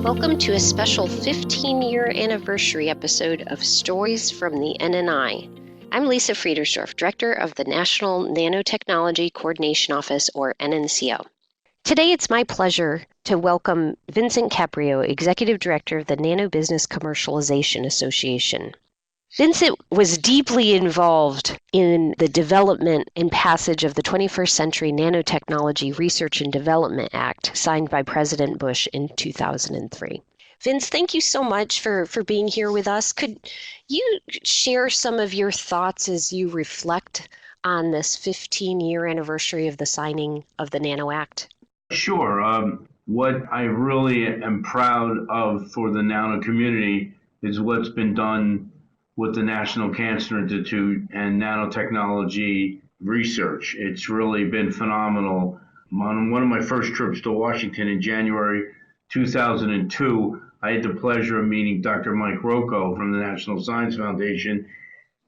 Welcome to a special 15-year anniversary episode of Stories from the NNI. I'm Lisa Friedersdorf, Director of the National Nanotechnology Coordination Office, or NNCO. Today it's my pleasure to welcome Vincent Caprio, Executive Director of the NanoBusiness Commercialization Association. Vincent was deeply involved in the development and passage of the 21st Century Nanotechnology Research and Development Act, signed by President Bush in 2003. Vince, thank you so much for being here with us. Could you share some of your thoughts as you reflect on this 15-year anniversary of the signing of the Nano Act? Sure. What I really am proud of for the nano community is what's been done with the National Cancer Institute and nanotechnology research. It's really been phenomenal. On one of my first trips to Washington in January 2002, I had the pleasure of meeting Dr. Mike Rocco from the National Science Foundation,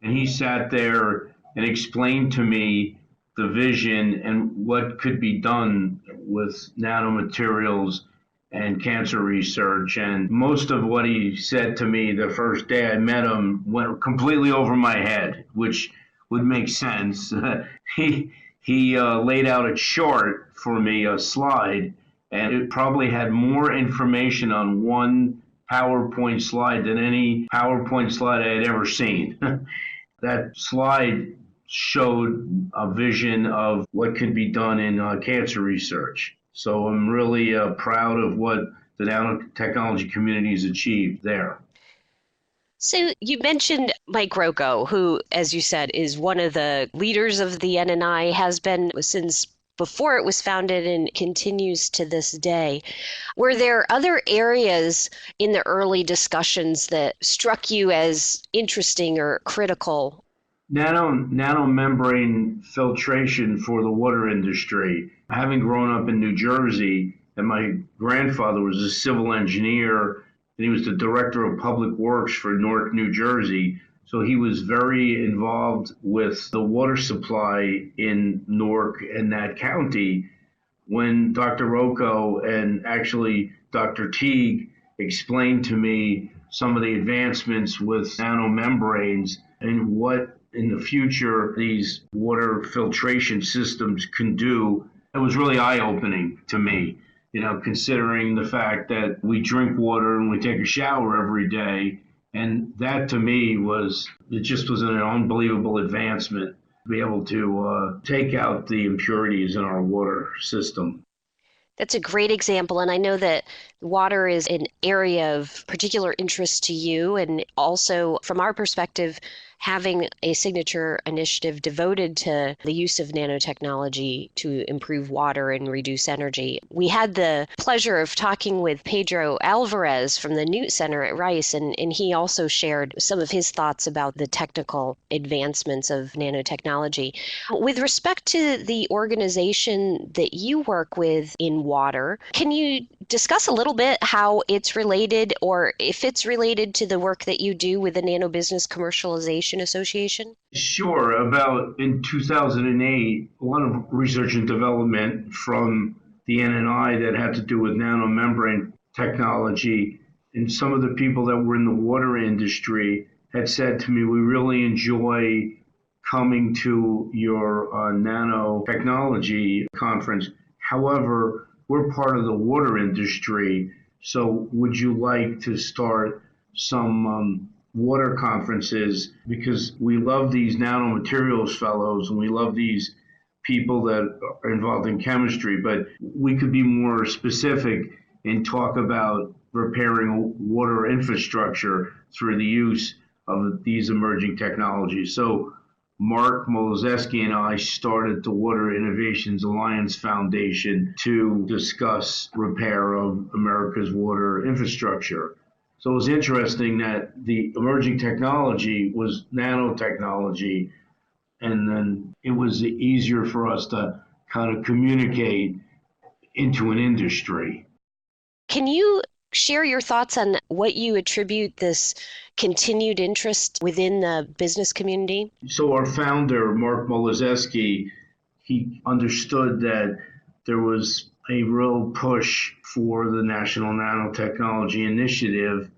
and he sat there and explained to me the vision and what could be done with nanomaterials and cancer research. And most of what he said to me the first day I met him went completely over my head, which would make sense. He laid out a chart for me, a slide, and it probably had more information on one PowerPoint slide than any PowerPoint slide I had ever seen. That slide showed a vision of what could be done in cancer research. So I'm really proud of what the nanotechnology community has achieved there. So you mentioned Mike Rocco, who, as you said, is one of the leaders of the NNI, has been since before it was founded and continues to this day. Were there other areas in the early discussions that struck you as interesting or critical? Nanomembrane filtration for the water industry. Having grown up in New Jersey, and my grandfather was a civil engineer, and he was the director of public works for Newark, New Jersey. So he was very involved with the water supply in Newark and that county. When Dr. Rocco and actually Dr. Teague explained to me some of the advancements with nanomembranes and what in the future these water filtration systems can do, it was really eye-opening to me, considering the fact that we drink water and we take a shower every day. And that to me it just was an unbelievable advancement to be able to take out the impurities in our water system. That's a great example, and I know that water is an area of particular interest to you, and also from our perspective, having a signature initiative devoted to the use of nanotechnology to improve water and reduce energy. We had the pleasure of talking with Pedro Alvarez from the Newt Center at Rice, and he also shared some of his thoughts about the technical advancements of nanotechnology. With respect to the organization that you work with in water, can you discuss a little bit how it's related, or if it's related to the work that you do with the NanoBusiness Commercialization Association? Sure. About in 2008, a lot of research and development from the NNI that had to do with nanomembrane technology. And some of the people that were in the water industry had said to me, we really enjoy coming to your nanotechnology conference. However, we're part of the water industry, so would you like to start some water conferences, because we love these nanomaterials fellows and we love these people that are involved in chemistry, but we could be more specific and talk about repairing water infrastructure through the use of these emerging technologies. So Mark Molozeski and I started the Water Innovations Alliance Foundation to discuss repair of America's water infrastructure. So it was interesting that the emerging technology was nanotechnology, and then it was easier for us to kind of communicate into an industry. Can you share your thoughts on what you attribute this continued interest within the business community? So our founder, Mark Molozeski, he understood that there was a real push for the National Nanotechnology Initiative.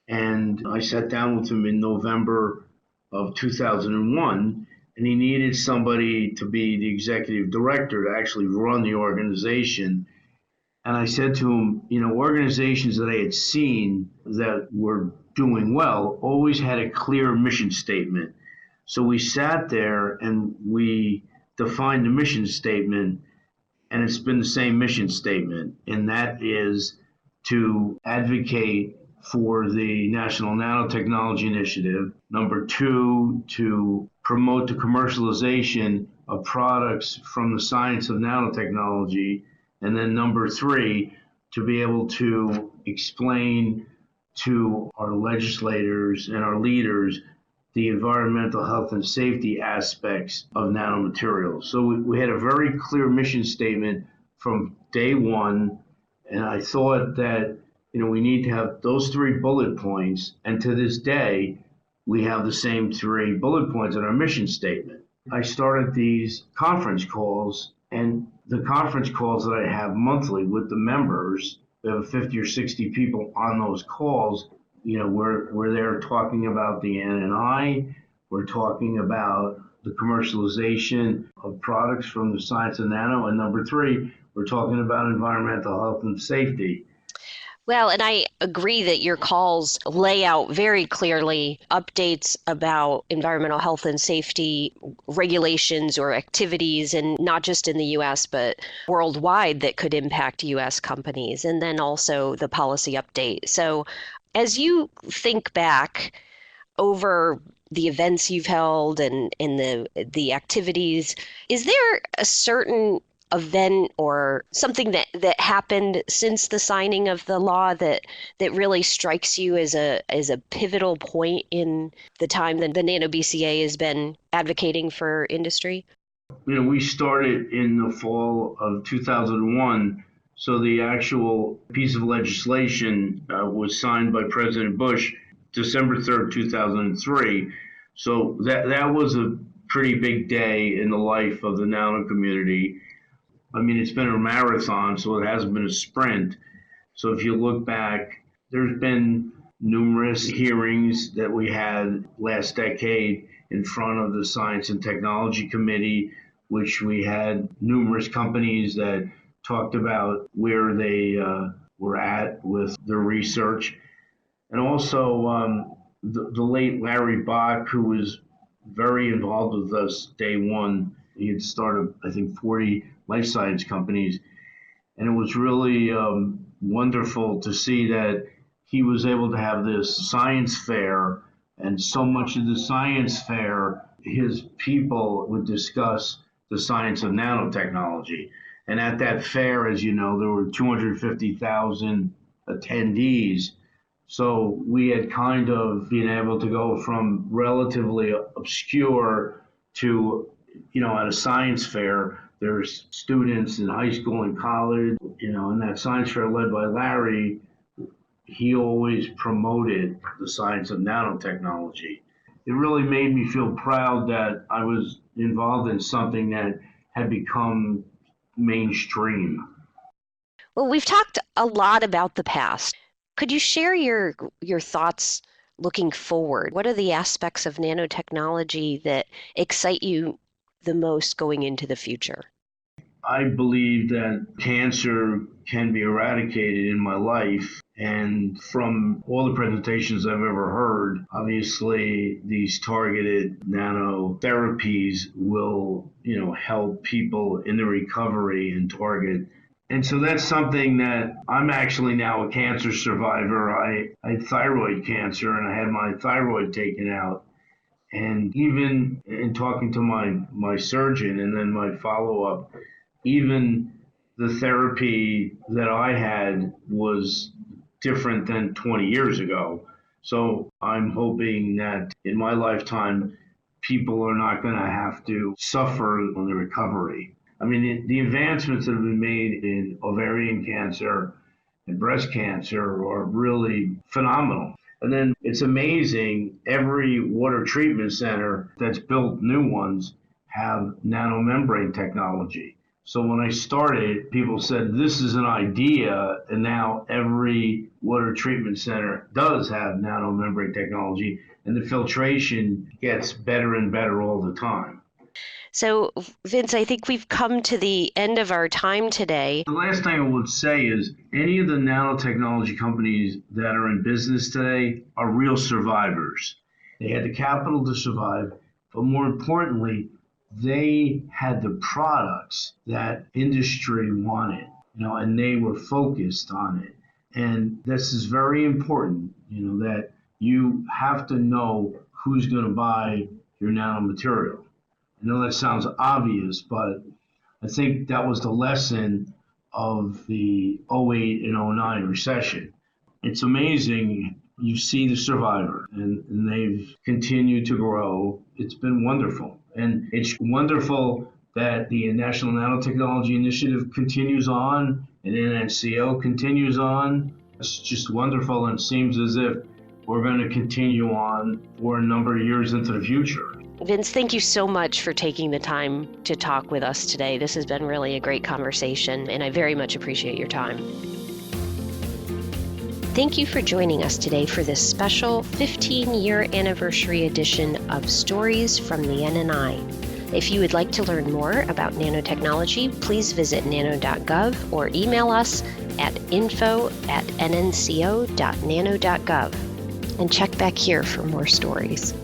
And I sat down with him in November of 2001, and he needed somebody to be the executive director to actually run the organization. And I said to him, organizations that I had seen that were doing well always had a clear mission statement. So we sat there and we defined the mission statement, and it's been the same mission statement, and that is to advocate for the National Nanotechnology Initiative. Number two, to promote the commercialization of products from the science of nanotechnology. And then number three, to be able to explain to our legislators and our leaders the environmental health and safety aspects of nanomaterials. So we had a very clear mission statement from day one, and I thought that we need to have those 3 bullet points, and to this day, we have the same 3 bullet points in our mission statement. I started these conference calls, and the conference calls that I have monthly with the members, we have 50 or 60 people on those calls. We're there talking about the NNI, we're talking about the commercialization of products from the science of nano, and number 3, we're talking about environmental health and safety. Well, and I agree that your calls lay out very clearly updates about environmental health and safety regulations or activities, and not just in the U.S., but worldwide that could impact U.S. companies, and then also the policy update. So as you think back over the events you've held and the activities, is there a certain event or something that happened since the signing of the law that really strikes you as a pivotal point in the time that the NanoBCA has been advocating for industry? We started in the fall of 2001, so the actual piece of legislation was signed by President Bush December 3rd, 2003. So that was a pretty big day in the life of the nano community. I mean, it's been a marathon, so it hasn't been a sprint. So if you look back, there's been numerous hearings that we had last decade in front of the Science and Technology Committee, which we had numerous companies that talked about where they were at with their research. And also the late Larry Bach, who was very involved with us day one. He had started, I think, 40 life science companies. And it was really wonderful to see that he was able to have this science fair. And so much of the science fair, his people would discuss the science of nanotechnology. And at that fair, as you know, there were 250,000 attendees. So we had kind of been able to go from relatively obscure to, at a science fair, there's students in high school and college, and that science fair led by Larry, he always promoted the science of nanotechnology. It really made me feel proud that I was involved in something that had become mainstream. Well, we've talked a lot about the past. Could you share your thoughts looking forward? What are the aspects of nanotechnology that excite you the most going into the future? I believe that cancer can be eradicated in my life. And from all the presentations I've ever heard, obviously these targeted nanotherapies will, help people in the recovery and target. And so that's something that I'm actually now a cancer survivor. I had thyroid cancer and I had my thyroid taken out. And even in talking to my surgeon and then my follow-up, even the therapy that I had was different than 20 years ago. So I'm hoping that in my lifetime, people are not going to have to suffer on the recovery. I mean, the advancements that have been made in ovarian cancer and breast cancer are really phenomenal. And then it's amazing, every water treatment center that's built new ones have nanomembrane technology. So when I started, people said, this is an idea, and now every water treatment center does have nanomembrane technology, and the filtration gets better and better all the time. So, Vince, I think we've come to the end of our time today. The last thing I would say is any of the nanotechnology companies that are in business today are real survivors. They had the capital to survive, but more importantly, they had the products that industry wanted, and they were focused on it. And this is very important, that you have to know who's going to buy your nanomaterial. I know that sounds obvious, but I think that was the lesson of the '08 and '09 recession. It's amazing. You see the survivor, and they've continued to grow. It's been wonderful. And it's wonderful that the National Nanotechnology Initiative continues on and NNCO continues on. It's just wonderful, and it seems as if we're going to continue on for a number of years into the future. Vince, thank you so much for taking the time to talk with us today. This has been really a great conversation, and I very much appreciate your time. Thank you for joining us today for this special 15-year anniversary edition of Stories from the NNI. If you would like to learn more about nanotechnology, please visit nano.gov or email us at info@nnco.nano.gov. And check back here for more stories.